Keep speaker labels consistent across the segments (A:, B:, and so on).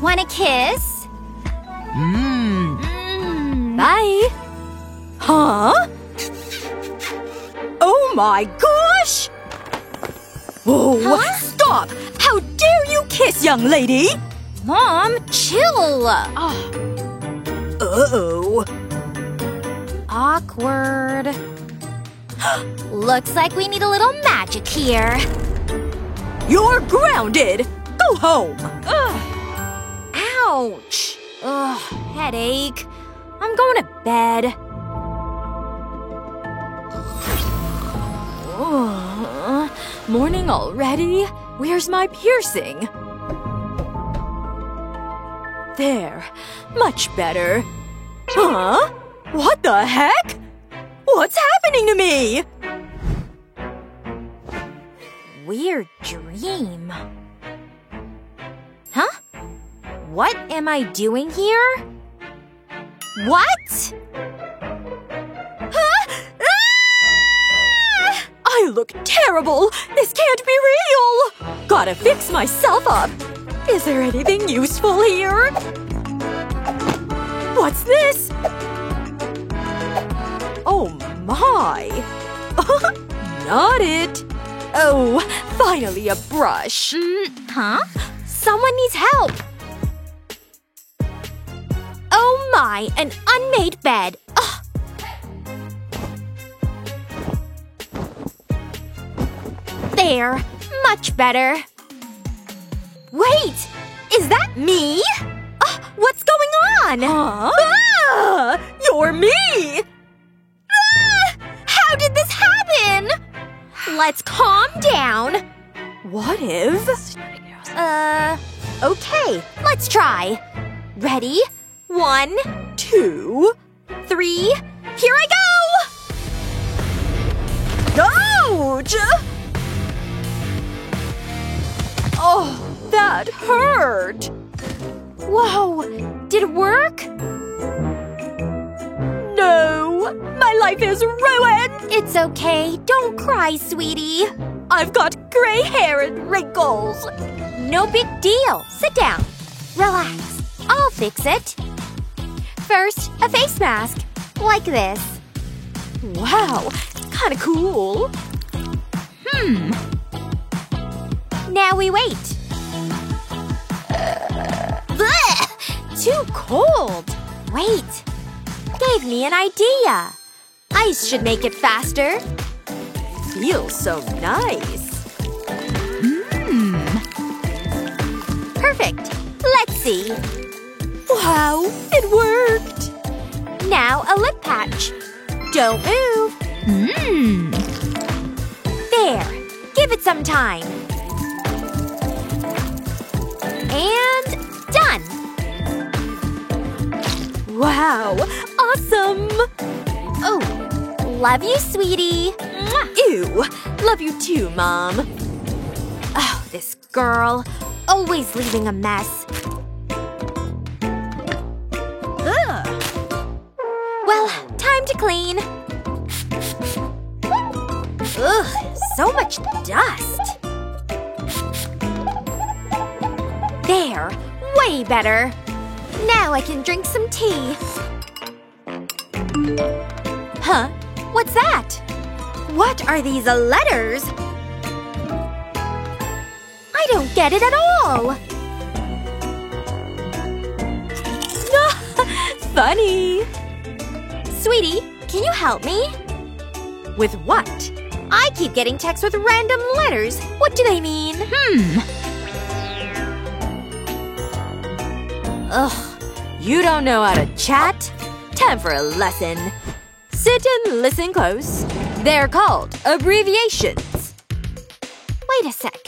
A: Want a kiss?
B: Bye. Huh? Oh my gosh! Whoa,
A: Huh?
B: Stop! How dare you kiss, young lady!
A: Mom, chill!
B: Uh-oh.
A: Awkward. Looks like we need a little magic here.
B: You're grounded! Go home!
A: Ouch! Ugh, headache. I'm going to bed.
B: Morning already? Where's my piercing? There. Much better. Huh? What the heck? What's happening to me?
A: Weird dream. Huh? What am I doing here? What? Huh? Ah!
B: I look terrible! This can't be real! Gotta fix myself up. Is there anything useful here? What's this? Oh my! Not it! Oh, finally a brush.
A: Huh? Someone needs help. Oh my, an unmade bed. Ugh. There, much better. Wait, is that me? What's going on?
B: Huh? Ah, you're me!
A: Ah, how did this happen? Let's calm down.
B: What if…
A: Okay, let's try. Ready? 1,
B: 2…
A: 3, here I go!
B: Ouch! Oh, that hurt!
A: Whoa, did it work?
B: No! My life is ruined!
A: It's okay, don't cry, sweetie.
B: I've got gray hair and wrinkles!
A: No big deal. Sit down. Relax. I'll fix it. First, a face mask. Like this.
B: Wow, kinda cool.
A: Now we wait. Blech! Too cold. Wait. Gave me an idea. Ice should make it faster.
B: Feels so nice.
A: Perfect. Let's see.
B: Wow, it worked!
A: Now a lip patch. Don't move. There. Give it some time. And done.
B: Wow, awesome!
A: Oh, love you, sweetie. Mwah.
B: Ew, love you too, Mom.
A: Oh, this girl. Always leaving a mess.
B: Ugh.
A: Well, time to clean. Ugh, so much dust. There, way better. Now I can drink some tea. Huh? What's that? What are these letters? I don't get it at all.
B: Funny.
A: Sweetie, can you help me?
B: With what?
A: I keep getting texts with random letters. What do they mean?
B: Ugh, you don't know how to chat? Time for a lesson. Sit and listen close. They're called abbreviations.
A: Wait a sec.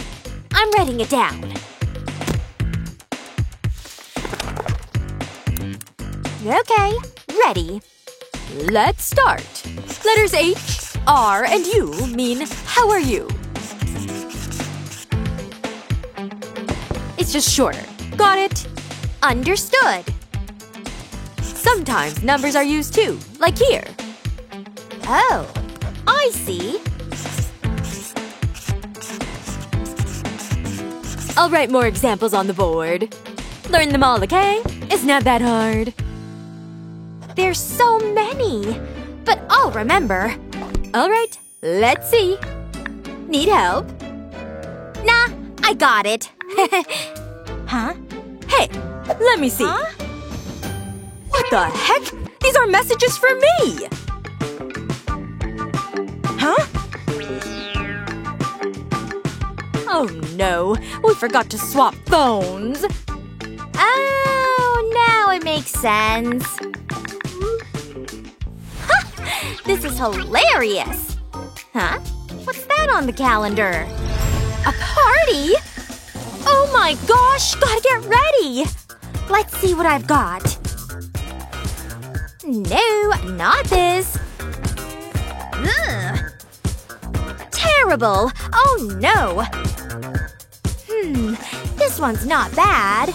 A: I'm writing it down. Okay, ready.
B: Let's start. Letters H, R, and U mean how are you? It's just shorter. Got it?
A: Understood.
B: Sometimes numbers are used too, like here.
A: Oh, I see.
B: I'll write more examples on the board. Learn them all, okay? It's not that hard.
A: There's so many. But I'll remember.
B: Alright, let's see. Need help?
A: Nah, I got it.
B: Huh? Hey, let me see.
A: Huh?
B: What the heck? These are messages for me! Huh? Oh no, we forgot to swap phones.
A: Oh, now it makes sense. This is hilarious. Huh? What's that on the calendar? A party? Oh my gosh, gotta get ready. Let's see what I've got. No, not this. Ugh. Terrible. Oh no. This one's not bad.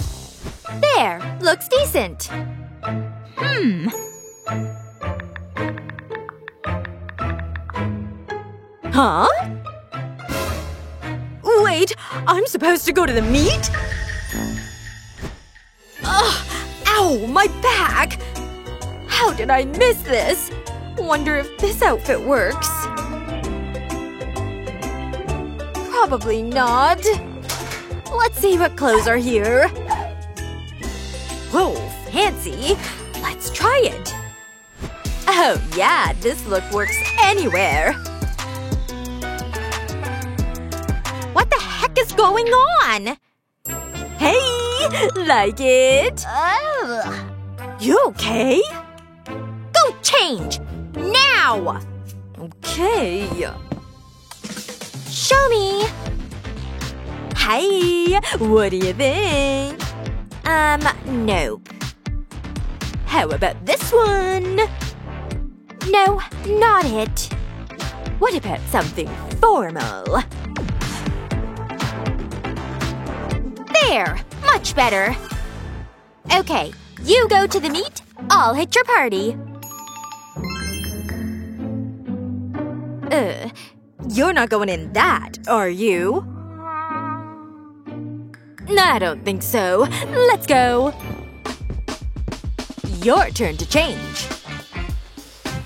A: There, looks decent.
B: Huh? Wait, I'm supposed to go to the meet? Ugh, ow, my back! How did I miss this? Wonder if this outfit works. Probably not. Let's see what clothes are here. Whoa, fancy. Let's try it. Oh yeah, this look works anywhere.
A: What the heck is going on?
B: Hey! Like it?
A: Ugh.
B: You okay?
A: Go change! Now!
B: Okay.
A: Show me!
B: Hey! What do you think?
A: Nope.
B: How about this one?
A: No, not it.
B: What about something formal?
A: There! Much better. Okay, you go to the meet, I'll hit your party.
B: You're not going in that, are you? I don't think so. Let's go. Your turn to change.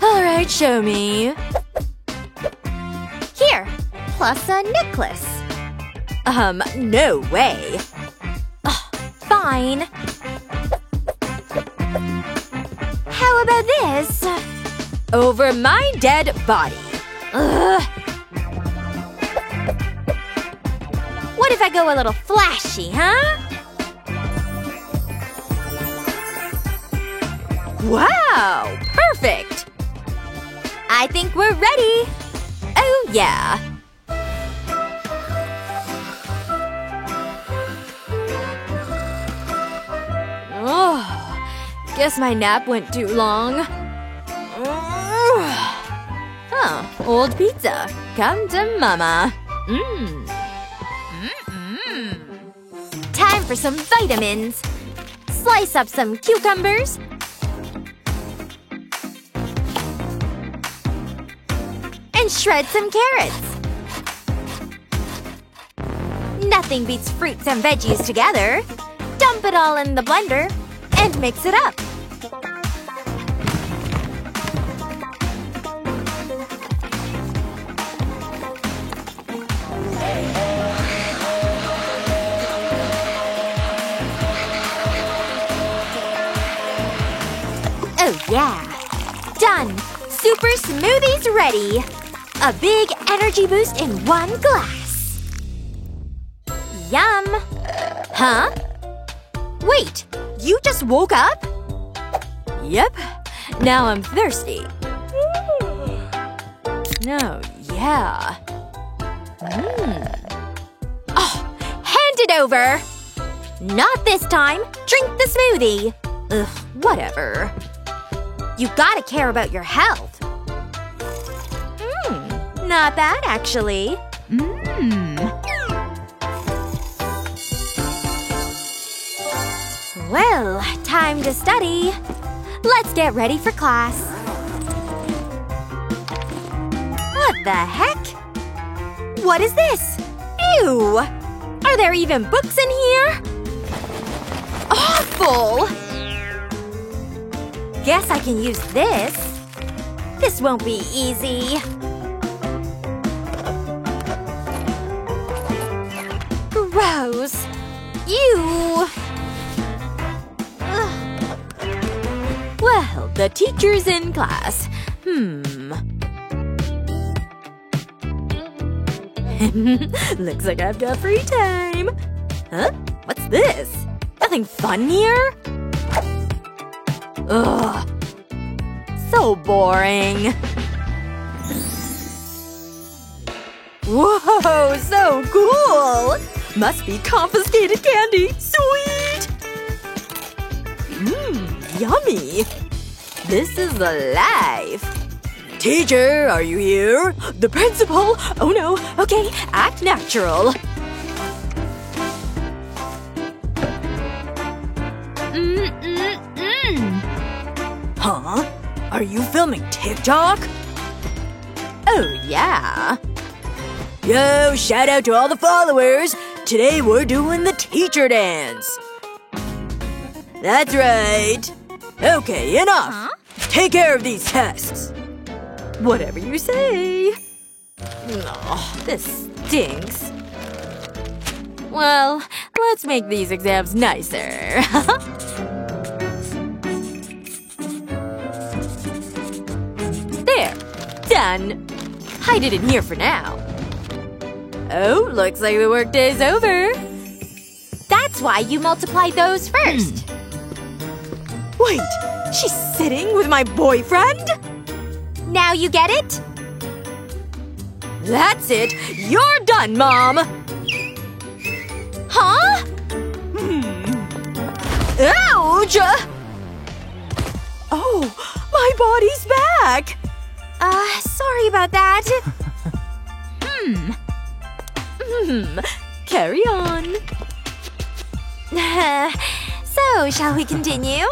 B: Alright, show me.
A: Here, plus a necklace.
B: No way.
A: Fine. How about this?
B: Over my dead body.
A: Ugh. What if I go a little flashy, huh?
B: Wow! Perfect!
A: I think we're ready.
B: Oh, yeah. Oh, guess my nap went too long. Oh, old pizza. Come to mama.
A: Time for some vitamins. Slice up some cucumbers. And shred some carrots. Nothing beats fruits and veggies together. Dump it all in the blender and mix it up. Oh yeah. Done! Super smoothies ready! A big energy boost in one glass. Yum!
B: Huh?
A: Wait, you just woke up?
B: Yep. Now I'm thirsty. No, yeah.
A: Oh, hand it over! Not this time. Drink the smoothie.
B: Ugh, whatever.
A: You gotta care about your health. Not bad, actually. Well, time to study. Let's get ready for class. What the heck? What is this? Ew! I Are there even books in here? Awful! Guess I can use this. This won't be easy. Gross. Ew. Ugh.
B: Well, the teacher's in class. Looks like I've got free time. Huh? What's this? Nothing fun here? Ugh. So boring. Whoa, so cool! Must be confiscated candy. Sweet! Yummy. This is alive. Teacher, are you here? The principal? Oh no. Okay, act natural. Huh? Are you filming TikTok? Oh yeah. Yo, shout out to all the followers. Today we're doing the teacher dance. That's right. Okay, enough.
A: Huh?
B: Take care of these tests. Whatever you say. Oh, this stinks. Well, let's make these exams nicer. There. Done. Hide it in here for now. Oh, looks like the workday's over.
A: That's why you multiply those first.
B: Wait, she's sitting with my boyfriend?
A: Now you get it?
B: That's it. You're done, Mom.
A: Huh?
B: Ouch! Oh, my body's back.
A: Sorry about that.
B: Carry on.
A: So, shall we continue?